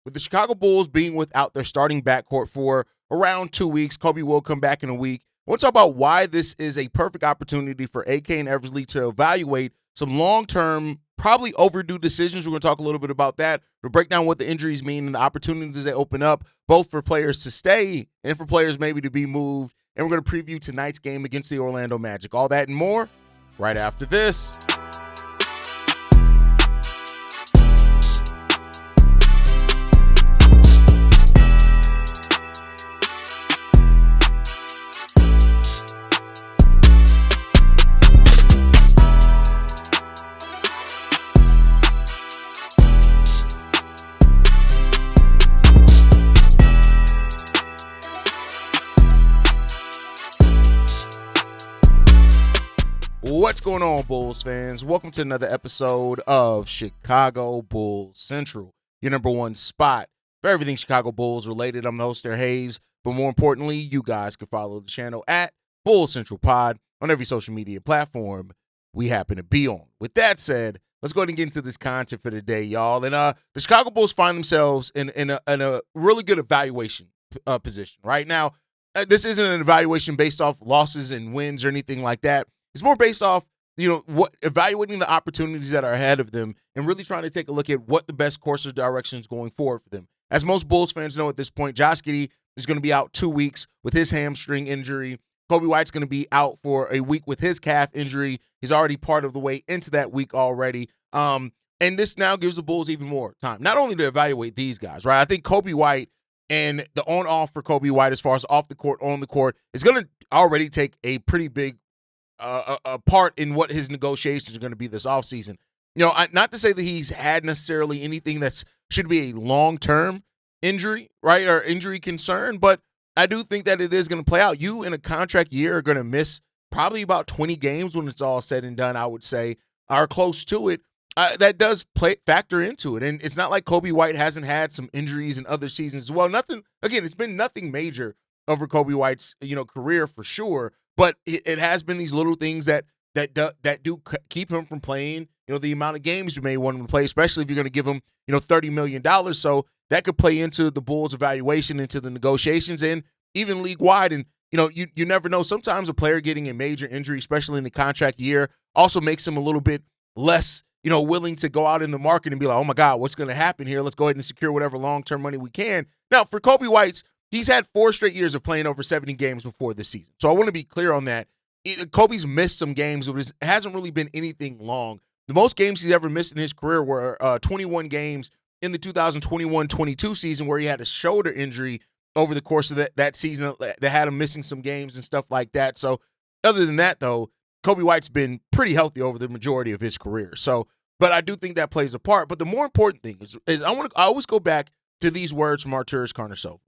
with the Chicago Bulls being without their starting backcourt for around 2 weeks, Coby will come back in a week. I want to talk about why this is a perfect opportunity for AK and Eversley to evaluate some long-term, probably overdue decisions. We're going to talk a little bit about that. We'll break down what the injuries mean and the opportunities they open up, both for players to stay and for players maybe to be moved. And we're going to preview tonight's game against the Orlando Magic. All that and more right after this. What's going on, Bulls fans? Welcome to another episode of Chicago Bulls Central, your number one spot for everything Chicago Bulls related. I'm the host there, Haize, but more importantly, you guys can follow the channel at Bulls Central Pod on every social media platform we happen to be on. With that said, let's go ahead and get into this content for today, y'all. And the Chicago Bulls find themselves in a really good evaluation position right now. This isn't an evaluation based off losses and wins or anything like that. It's more based off, evaluating the opportunities that are ahead of them and really trying to take a look at what the best course of direction is going forward for them. As most Bulls fans know at this point, Josh Giddey is going to be out 2 weeks with his hamstring injury. Coby White's going to be out for a week with his calf injury. He's already part of the way into that week already. And this now gives the Bulls even more time, not only to evaluate these guys, right? I think Coby White and the on-off for Coby White as far as off the court, on the court, is going to already take a pretty big a part in what his negotiations are going to be this offseason. Not to say that he's had necessarily anything that should be a long-term injury, right, or injury concern, but I do think that it is going to play out. You, in a contract year, are going to miss probably about 20 games when it's all said and done, I would say, or close to it. That does factor into it, and it's not like Coby White hasn't had some injuries in other seasons as well. It's been nothing major over Coby White's, career for sure. But it has been these little things that do keep him from playing, the amount of games you may want him to play, especially if you're going to give him, $30 million. So that could play into the Bulls' evaluation, into the negotiations, and even league-wide. And, you never know. Sometimes a player getting a major injury, especially in the contract year, also makes him a little bit less, willing to go out in the market and be like, oh, my God, what's going to happen here? Let's go ahead and secure whatever long-term money we can. Now, for Coby White's, he's had 4 straight years of playing over 70 games before this season. So I want to be clear on that. Coby's missed some games, but it hasn't really been anything long. The most games he's ever missed in his career were 21 games in the 2021-22 season, where he had a shoulder injury over the course of that season that had him missing some games and stuff like that. So other than that, though, Coby White's been pretty healthy over the majority of his career. So, but I do think that plays a part. I always go back to these words from Arturas Karnisovas.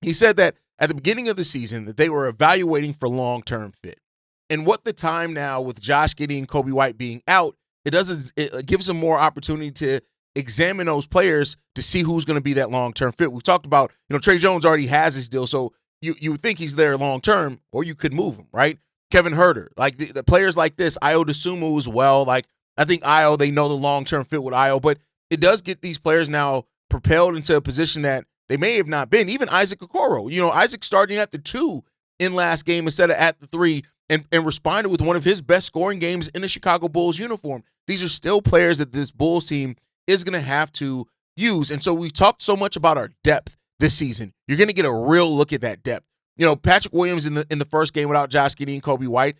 He said that at the beginning of the season that they were evaluating for long-term fit. And what the time now with Josh Giddey and Coby White being out, it gives them more opportunity to examine those players to see who's going to be that long-term fit. We've talked about, Trey Jones already has his deal, so you would think he's there long-term, or you could move him, right? Kevin Huerter, like the players like this, Dosunmu as well. Like, I think they know the long-term fit with but it does get these players now propelled into a position that they may have not been. Even Isaac Okoro. Isaac starting at the 2 in last game instead of at the 3 and responded with one of his best scoring games in a Chicago Bulls uniform. These are still players that this Bulls team is going to have to use. And so we've talked so much about our depth this season. You're going to get a real look at that depth. Patrick Williams in the first game without Josh Giddey and Coby White,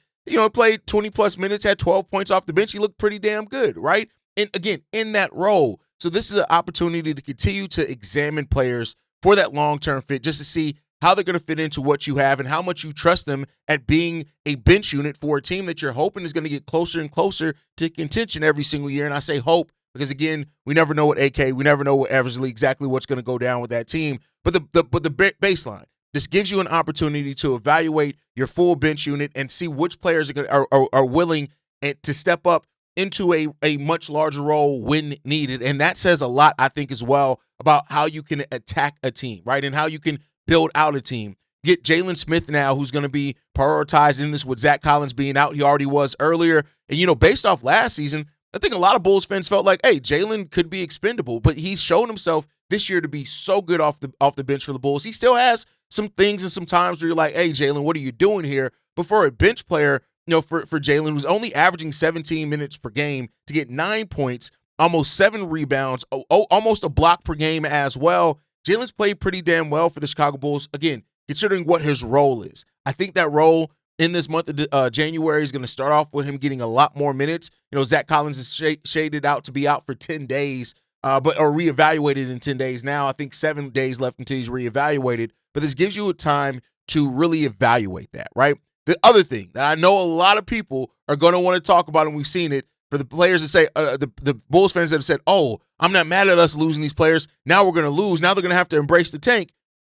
played 20-plus minutes, had 12 points off the bench. He looked pretty damn good, right? And again, in that role. So this is an opportunity to continue to examine players for that long-term fit, just to see how they're going to fit into what you have and how much you trust them at being a bench unit for a team that you're hoping is going to get closer and closer to contention every single year. And I say hope because, again, we never know what AK, we never know what Eversley, exactly what's going to go down with that team. But the baseline, this gives you an opportunity to evaluate your full bench unit and see which players are willing to step up into a much larger role when needed. And that says a lot, I think, as well, about how you can attack a team, right? And how you can build out a team. Get Jalen Smith now, who's going to be prioritized in this with Zach Collins being out. He already was earlier. And, based off last season, I think a lot of Bulls fans felt like, hey, Jalen could be expendable, but he's shown himself this year to be so good off the bench for the Bulls. He still has some things and some times where you're like, hey, Jalen, what are you doing here? But for a bench player, for Jalen, who's only averaging 17 minutes per game to get 9 points, almost 7 rebounds, almost a block per game as well. Jalen's played pretty damn well for the Chicago Bulls. Again, considering what his role is. I think that role in this month of January is going to start off with him getting a lot more minutes. Zach Collins is shaded out to be out for 10 days, or reevaluated in 10 days now. I think 7 days left until he's reevaluated. But this gives you a time to really evaluate that, right? The other thing that I know a lot of people are going to want to talk about, and we've seen it, for the players that say, the Bulls fans that have said, oh, I'm not mad at us losing these players. Now we're going to lose. Now they're going to have to embrace the tank.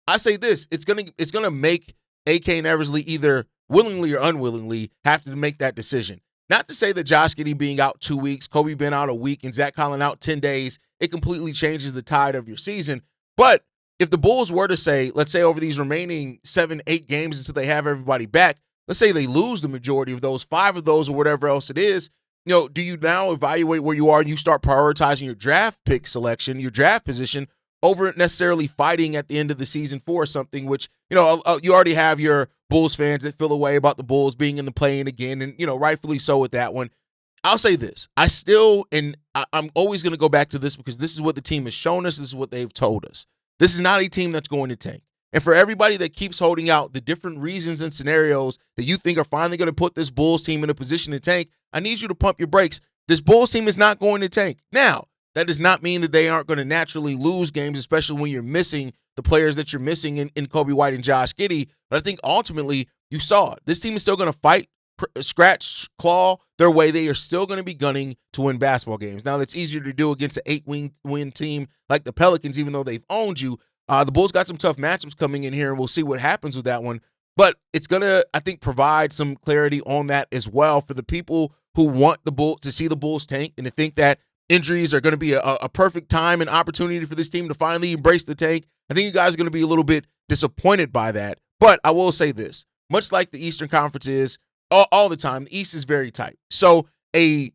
I say this, it's gonna make AK and Eversley either willingly or unwillingly have to make that decision. Not to say that Josh Giddey being out 2 weeks, Coby been out a week, and Zach Collins out 10 days, it completely changes the tide of your season. But if the Bulls were to say, let's say over these remaining 7-8 games until they have everybody back, let's say they lose the majority of those, 5 of those or whatever else it is, do you now evaluate where you are and you start prioritizing your draft pick selection, your draft position, over necessarily fighting at the end of the season for something, which, you already have your Bulls fans that feel a way about the Bulls being in the play-in again, and, rightfully so with that one. I'll say this. I'm always going to go back to this because this is what the team has shown us. This is what they've told us. This is not a team that's going to tank. And for everybody that keeps holding out the different reasons and scenarios that you think are finally going to put this Bulls team in a position to tank, I need you to pump your brakes. This Bulls team is not going to tank. Now, that does not mean that they aren't going to naturally lose games, especially when you're missing the players that you're missing in Coby White and Josh Giddey. But I think ultimately you saw it. This team is still going to fight, scratch, claw their way. They are still going to be gunning to win basketball games. Now, that's easier to do against an 8-win team like the Pelicans, even though they've owned you. The Bulls got some tough matchups coming in here, and we'll see what happens with that one. But it's going to, I think, provide some clarity on that as well for the people who want the Bulls to see the Bulls tank and to think that injuries are going to be a perfect time and opportunity for this team to finally embrace the tank. I think you guys are going to be a little bit disappointed by that. But I will say this, much like the Eastern Conference is all the time, the East is very tight. So a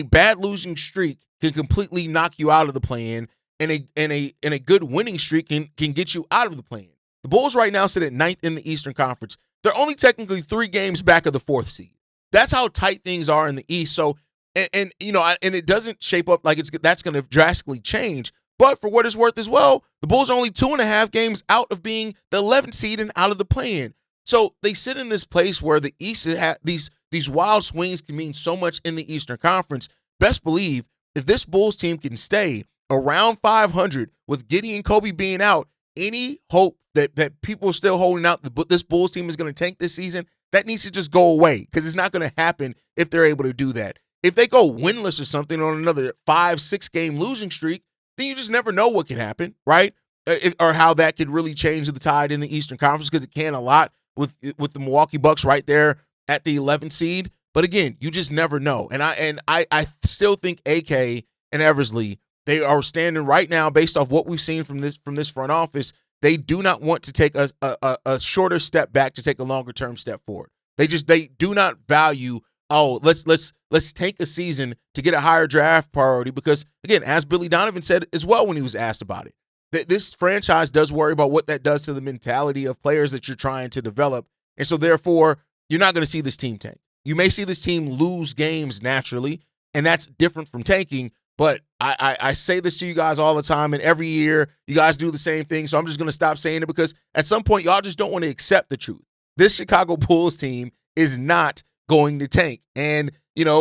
bad losing streak can completely knock you out of the play-in, and a good winning streak can get you out of the play-in. The Bulls right now sit at 9th in the Eastern Conference. They're only technically 3 games back of the 4th seed. That's how tight things are in the East. So, and it doesn't shape up like that's going to drastically change. But for what it's worth as well, the Bulls are only 2.5 games out of being the 11th seed and out of the play-in. So they sit in this place where the East these wild swings can mean so much in the Eastern Conference. Best believe if this Bulls team can stay around 500 with Giddey and Coby being out, any hope that people are still holding out that this Bulls team is going to tank this season, that needs to just go away because it's not going to happen if they're able to do that. If they go winless or something on another 5-6 game losing streak, then you just never know what can happen, right? Or how that could really change the tide in the Eastern Conference, because it can a lot with the Milwaukee Bucks right there at the 11th seed. But again, you just never know. And I still think AK and Eversley, they are standing right now based off what we've seen from this front office. They do not want to take a shorter step back to take a longer term step forward. They do not value, let's take a season to get a higher draft priority, because again, as Billy Donovan said as well when he was asked about it, this franchise does worry about what that does to the mentality of players that you're trying to develop. And so therefore, you're not going to see this team tank. You may see this team lose games naturally, and that's different from tanking. But I say this to you guys all the time, and every year you guys do the same thing. So I'm just going to stop saying it, because at some point y'all just don't want to accept the truth. This Chicago Bulls team is not going to tank. And,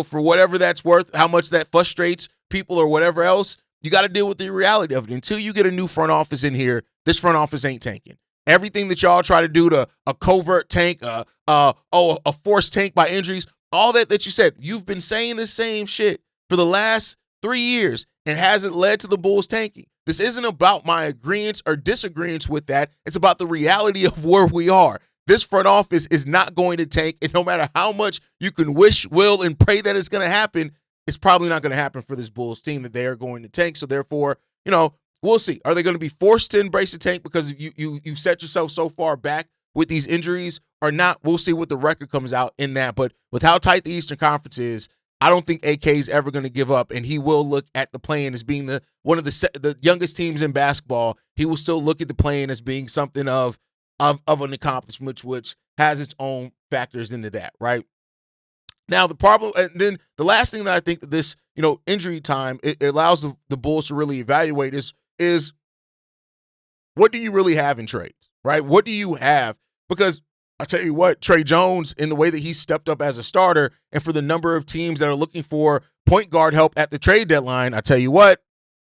for whatever that's worth, how much that frustrates people or whatever else, you got to deal with the reality of it. Until you get a new front office in here, this front office ain't tanking. Everything that y'all try to do to a covert tank, a forced tank by injuries, all that you said, you've been saying the same shit for the last 3 years and hasn't led to the Bulls tanking. This isn't about my agreements or disagreements with that. It's about the reality of where we are. This front office is not going to tank, and no matter how much you can wish, will, and pray that it's going to happen, it's probably not going to happen for this Bulls team that they are going to tank. So therefore, we'll see. Are they going to be forced to embrace the tank because you set yourself so far back with these injuries or not? We'll see what the record comes out in that. But with how tight the Eastern Conference is, I don't think AK is ever going to give up, and he will look at the play-in as being one of the youngest teams in basketball. He will still look at the play-in as being something of an accomplishment, which has its own factors into that, right? Now the problem, and then the last thing that I think that this, injury time, it allows the Bulls to really evaluate is what do you really have in trades, right? What do you have? Because I tell you what, Trey Jones, in the way that he stepped up as a starter, and for the number of teams that are looking for point guard help at the trade deadline, I tell you what,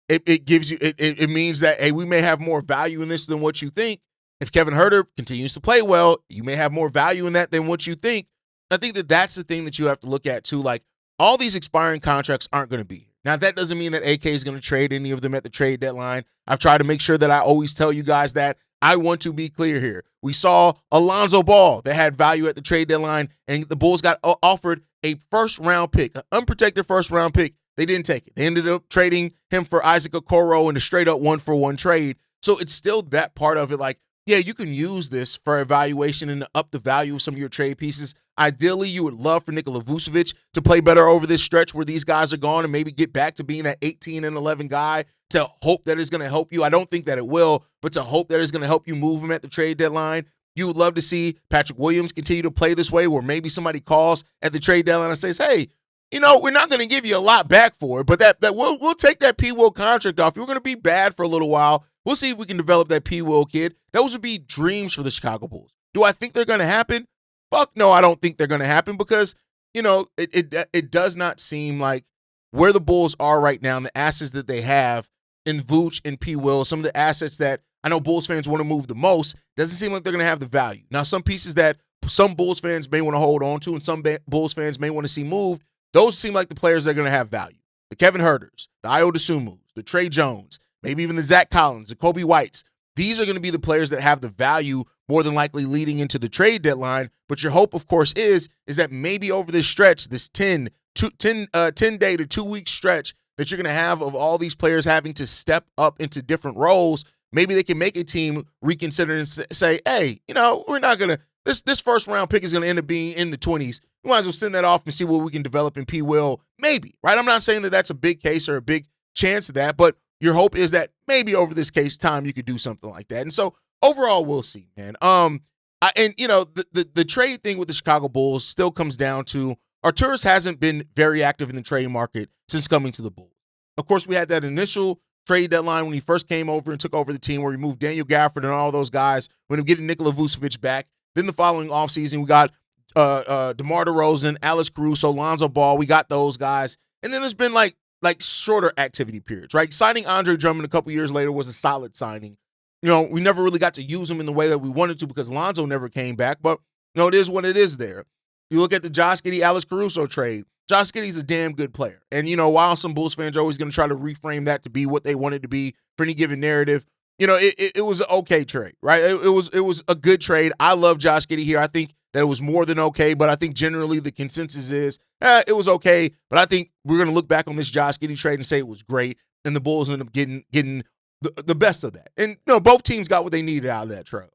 it gives you, it means that, hey, we may have more value in this than what you think. If Kevin Huerter continues to play well, you may have more value in that than what you think. I think that that's the thing that you have to look at too. Like, all these expiring contracts aren't going to be here. Now, that doesn't mean that AK is going to trade any of them at the trade deadline. I've tried to make sure that I always tell you guys that. I want to be clear here. We saw Alonzo Ball that had value at the trade deadline, and the Bulls got offered a first-round pick, an unprotected first-round pick. They didn't take it. They ended up trading him for Isaac Okoro in a straight-up one-for-one trade. So it's still that part of it. Like, yeah, you can use this for evaluation and to up the value of some of your trade pieces. Ideally, you would love for Nikola Vucevic to play better over this stretch where these guys are gone and maybe get back to being that 18 and 11 guy, to hope that it's going to help you. I don't think that it will, but to hope that it's going to help you move him at the trade deadline. You would love to see Patrick Williams continue to play this way, where maybe somebody calls at the trade deadline and says, hey, we're not going to give you a lot back for it, but that we'll take that P. Will contract off. You're going to be bad for a little while. We'll see if we can develop that P. Will kid. Those would be dreams for the Chicago Bulls. Do I think they're going to happen? Fuck no, I don't think they're going to happen, because, it does not seem like where the Bulls are right now and the assets that they have in Vooch and P. Will, some of the assets that I know Bulls fans want to move the most, doesn't seem like they're going to have the value. Now, some pieces that some Bulls fans may want to hold on to and some Bulls fans may want to see moved, those seem like the players that are going to have value. The Kevin Huerters, the Dosunmus, the Trey Jones, maybe even the Zach Collins, the Coby Whites. These are going to be the players that have the value more than likely leading into the trade deadline. But your hope, of course, is that maybe over this stretch, this 10-day to 2-week stretch that you're going to have of all these players having to step up into different roles, maybe they can make a team reconsider and say, hey, we're not going to, this first round pick is going to end up being in the 20s. We might as well send that off and see what we can develop in P. Will. Maybe, right? I'm not saying that that's a big case or a big chance of that, but your hope is that maybe over this case time you could do something like that. And so overall, we'll see, man. The trade thing with the Chicago Bulls still comes down to Arturas hasn't been very active in the trade market since coming to the Bulls. Of course, we had that initial trade deadline when he first came over and took over the team, where he moved Daniel Gafford and all those guys, when he getting Nikola Vucevic back. Then the following offseason, we got DeMar DeRozan, Alex Caruso, Lonzo Ball. We got those guys. And then there's been like shorter activity periods, right? Signing Andre Drummond a couple years later was a solid signing. We never really got to use him in the way that we wanted to because Lonzo never came back, but it is what it is there. You look at the Josh Giddey, Alex Caruso trade. Josh Giddey's a damn good player. And, while some Bulls fans are always going to try to reframe that to be what they want it to be for any given narrative, it was an okay trade, right? It was a good trade. I love Josh Giddey here. I think that it was more than okay, but I think generally the consensus is it was okay, but I think we're going to look back on this Josh Giddey trade and say it was great, and the Bulls ended up getting the best of that. And, both teams got what they needed out of that trade.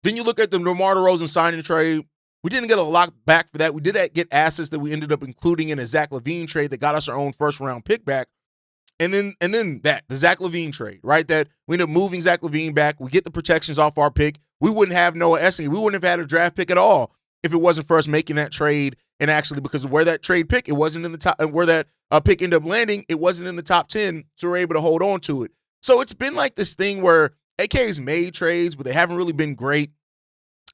Then you look at the DeMar DeRozan signing trade. We didn't get a lot back for that. We did get assets that we ended up including in a Zach LaVine trade that got us our own first-round pick back. And then the Zach LaVine trade, right? That we end up moving Zach LaVine back. We get the protections off our pick. We wouldn't have Noah Essling. We wouldn't have had a draft pick at all if it wasn't for us making that trade. And actually, because of where that trade pick, it wasn't in the top, and where that pick ended up landing, it wasn't in the top 10, so we're able to hold on to it. So it's been like this thing where AK's made trades, but they haven't really been great.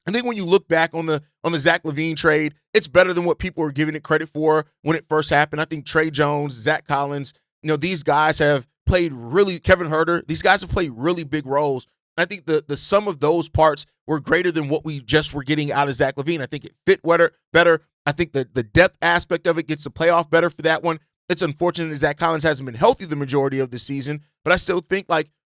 I think when you look back on the Zach LaVine trade, it's better than what people were giving it credit for when it first happened. I think Trey Jones, Zach Collins, these guys have played really, Kevin Huerter, these guys have played really big roles. I think the sum of those parts were greater than what we just were getting out of Zach LaVine. I think it fit better. I think the depth aspect of it gets the playoff better for that one. It's unfortunate that Zach Collins hasn't been healthy the majority of the season, but I still think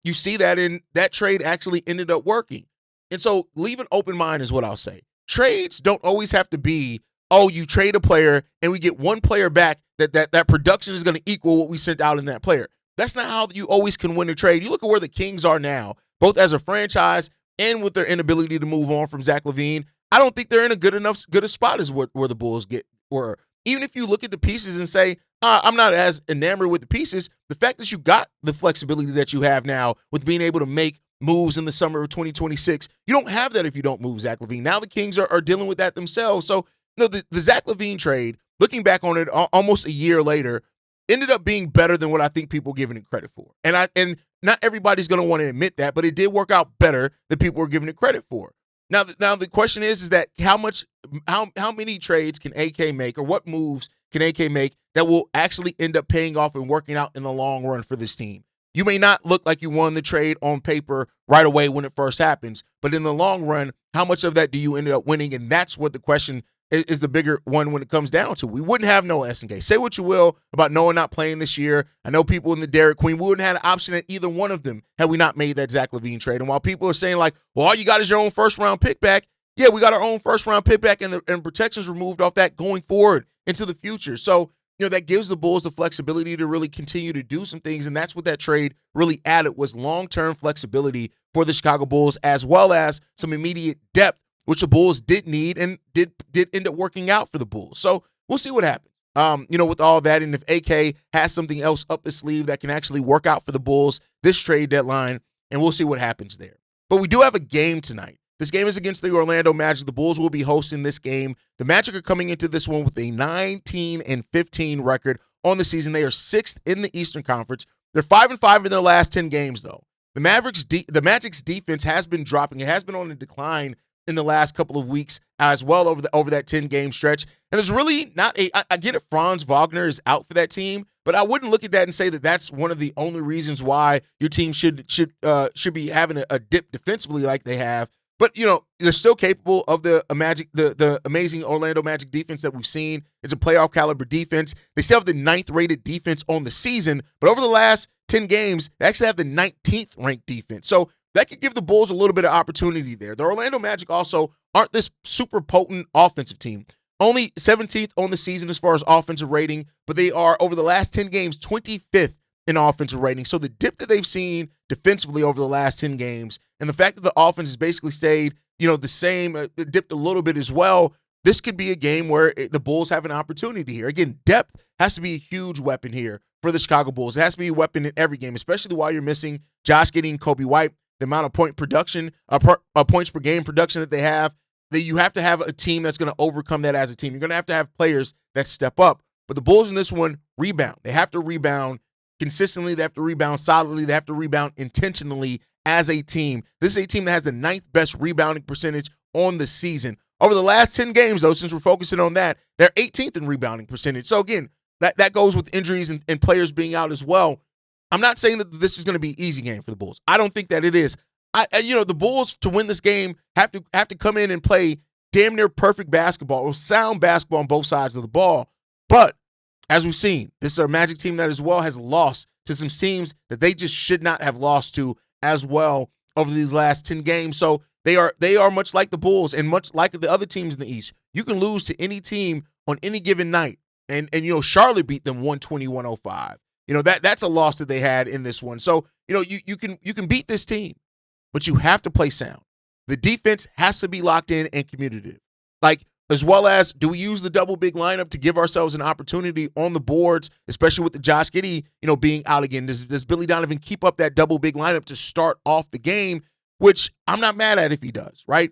you see that in that trade actually ended up working. And so leave an open mind is what I'll say. Trades don't always have to be, you trade a player and we get one player back that production is going to equal what we sent out in that player. That's not how you always can win a trade. You look at where the Kings are now, both as a franchise and with their inability to move on from Zach LaVine. I don't think they're in a good a spot as where the Bulls were. even if you look at the pieces and say, I'm not as enamored with the pieces, the fact that you got the flexibility that you have now with being able to make moves in the summer of 2026, you don't have that if you don't move Zach LaVine. Now the Kings are dealing with that themselves. So, the Zach LaVine trade, looking back on it almost a year later, ended up being better than what I think people are giving it credit for. And not everybody's going to want to admit that, but it did work out better than people were giving it credit for. Now the question is that how many trades can AK make, or what moves can AK make that will actually end up paying off and working out in the long run for this team? You may not look like you won the trade on paper right away when it first happens, but in the long run, how much of that do you end up winning? And that's what the question is the bigger one when it comes down to. We wouldn't have Noah SNK. Say what you will about Noah not playing this year. I know people in the Derek Queen, we wouldn't have had an option at either one of them had we not made that Zach LaVine trade. And while people are saying like, well, all you got is your own first-round pick back, yeah, we got our own first-round pick back and protections removed off that going forward into the future. So, that gives the Bulls the flexibility to really continue to do some things, and that's what that trade really added, was long-term flexibility for the Chicago Bulls, as well as some immediate depth, which the Bulls did need and did end up working out for the Bulls. So we'll see what happens. With all that, and if AK has something else up his sleeve that can actually work out for the Bulls this trade deadline, and we'll see what happens there. But we do have a game tonight. This game is against the Orlando Magic. The Bulls will be hosting this game. The Magic are coming into this one with a 19-15 record on the season. They are 6th in the Eastern Conference. They're 5-5 in their last 10 games, though. The Magic's defense has been dropping. It has been on a decline in the last couple of weeks as well over that 10-game stretch. And there's really not I get it, Franz Wagner is out for that team, but I wouldn't look at that and say that that's one of the only reasons why your team should be having a dip defensively like they have. But, they're still capable of the amazing Orlando Magic defense that we've seen. It's a playoff caliber defense. They still have the 9th rated defense on the season, but over the last 10 games, they actually have the 19th ranked defense. So that could give the Bulls a little bit of opportunity there. The Orlando Magic also aren't this super potent offensive team. Only 17th on the season as far as offensive rating, but they are, over the last 10 games, 25th in offensive rating. So the dip that they've seen defensively over the last 10 games, and the fact that the offense has basically stayed, the same, dipped a little bit as well, this could be a game where the Bulls have an opportunity here. Again, depth has to be a huge weapon here for the Chicago Bulls. It has to be a weapon in every game, especially while you're missing Josh Giddey and Coby White. The amount of points per game production that they have, that you have to have a team that's going to overcome that as a team. You're going to have players that step up. But the Bulls in this one rebound. They have to rebound consistently. They have to rebound solidly. They have to rebound intentionally as a team. This is a team that has the 9th best rebounding percentage on the season. Over the last 10 games, though, since we're focusing on that, they're 18th in rebounding percentage. So, again, that goes with injuries and players being out as well. I'm not saying that this is going to be an easy game for the Bulls. I don't think that it is. The Bulls, to win this game, have to come in and play damn near perfect basketball, or sound basketball on both sides of the ball. But as we've seen, this is a Magic team that as well has lost to some teams that they just should not have lost to as well over these last 10 games. So they are much like the Bulls and much like the other teams in the East. You can lose to any team on any given night. And Charlotte beat them 120-105. That's a loss that they had in this one. So, you can beat this team, but you have to play sound. The defense has to be locked in and commutative. As well as, do we use the double big lineup to give ourselves an opportunity on the boards, especially with the Josh Giddey, being out again? Does Billy Donovan keep up that double big lineup to start off the game, which I'm not mad at if he does, right?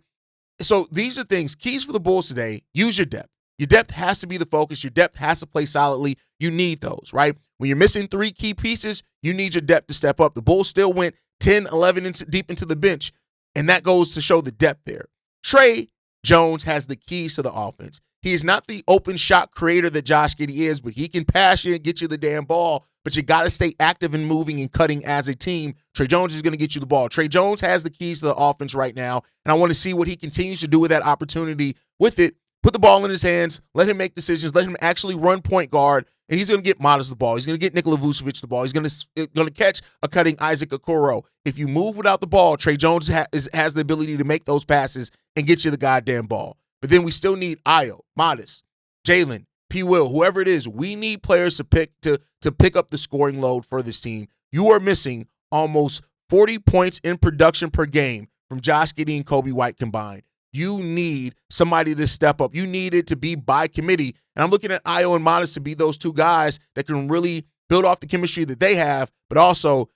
So these are things, keys for the Bulls today. Use your depth. Your depth has to be the focus. Your depth has to play solidly. You need those, right? When you're missing 3 key pieces, you need your depth to step up. The Bulls still went 10, 11 deep into the bench, and that goes to show the depth there. Trey Jones has the keys to the offense. He is not the open shot creator that Josh Giddey is, but he can pass you and get you the damn ball, but you got to stay active and moving and cutting as a team. Trey Jones is going to get you the ball. Trey Jones has the keys to the offense right now, and I want to see what he continues to do with that opportunity with it. Put the ball in his hands, let him make decisions, let him actually run point guard, and he's going to get Modest the ball. He's going to get Nikola Vucevic the ball. He's going to catch a cutting Isaac Okoro. If you move without the ball, Trey Jones has the ability to make those passes and get you the goddamn ball. But then we still need Ayo, Modest, Jalen, P. Will, whoever it is. We need players to pick up the scoring load for this team. You are missing almost 40 points in production per game from Josh Giddey and Coby White combined. You need somebody to step up. You need it to be by committee. And I'm looking at Ayo and Modest to be those two guys that can really build off the chemistry that they have, but also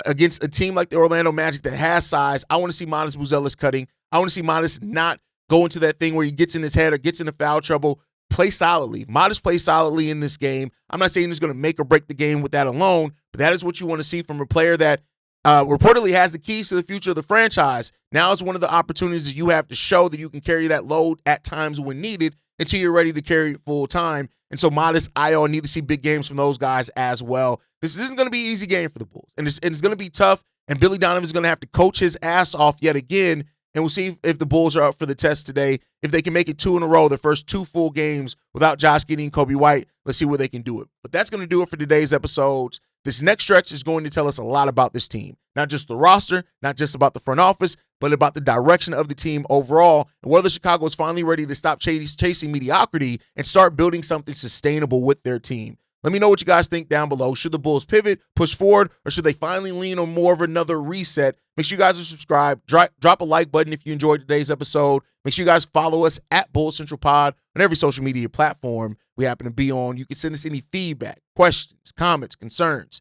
against a team like the Orlando Magic that has size. I want to see Modest Buzelis cutting. I want to see Modest not go into that thing where he gets in his head or gets into foul trouble. Play solidly. Modest plays solidly in this game. I'm not saying he's going to make or break the game with that alone, but that is what you want to see from a player that reportedly has the keys to the future of the franchise. Now is one of the opportunities that you have to show that you can carry that load at times when needed until you're ready to carry it full time. And so Modest, Ayo, I need to see big games from those guys as well. This isn't going to be an easy game for the Bulls, and it's going to be tough, and Billy Donovan's going to have to coach his ass off yet again. And we'll see if the Bulls are up for the test today. If they can make it 2 in a row, the first 2 full games without Josh Giddey and Coby White, let's see where they can do it. But that's going to do it for today's episodes. This next stretch is going to tell us a lot about this team. Not just the roster, not just about the front office, but about the direction of the team overall and whether Chicago is finally ready to stop chasing mediocrity and start building something sustainable with their team. Let me know what you guys think down below. Should the Bulls pivot, push forward, or should they finally lean on more of another reset? Make sure you guys are subscribed. Drop a like button if you enjoyed today's episode. Make sure you guys follow us at Bulls Central Pod on every social media platform we happen to be on. You can send us any feedback, questions, comments, concerns.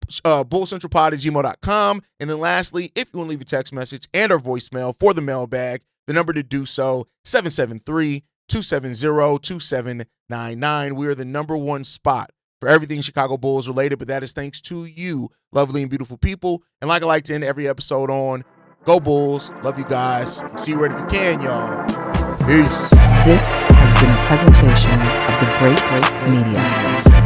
bullcentralpod@gmail.com. And then lastly, if you want to leave a text message and or voicemail for the mailbag, the number to do so, 773-270-2799. We are the #1 spot for everything Chicago Bulls related, but that is thanks to you, lovely and beautiful people. And like I like to end every episode on, go Bulls. Love you guys. See you right if you can, y'all. Peace. This has been a presentation of the Break Media.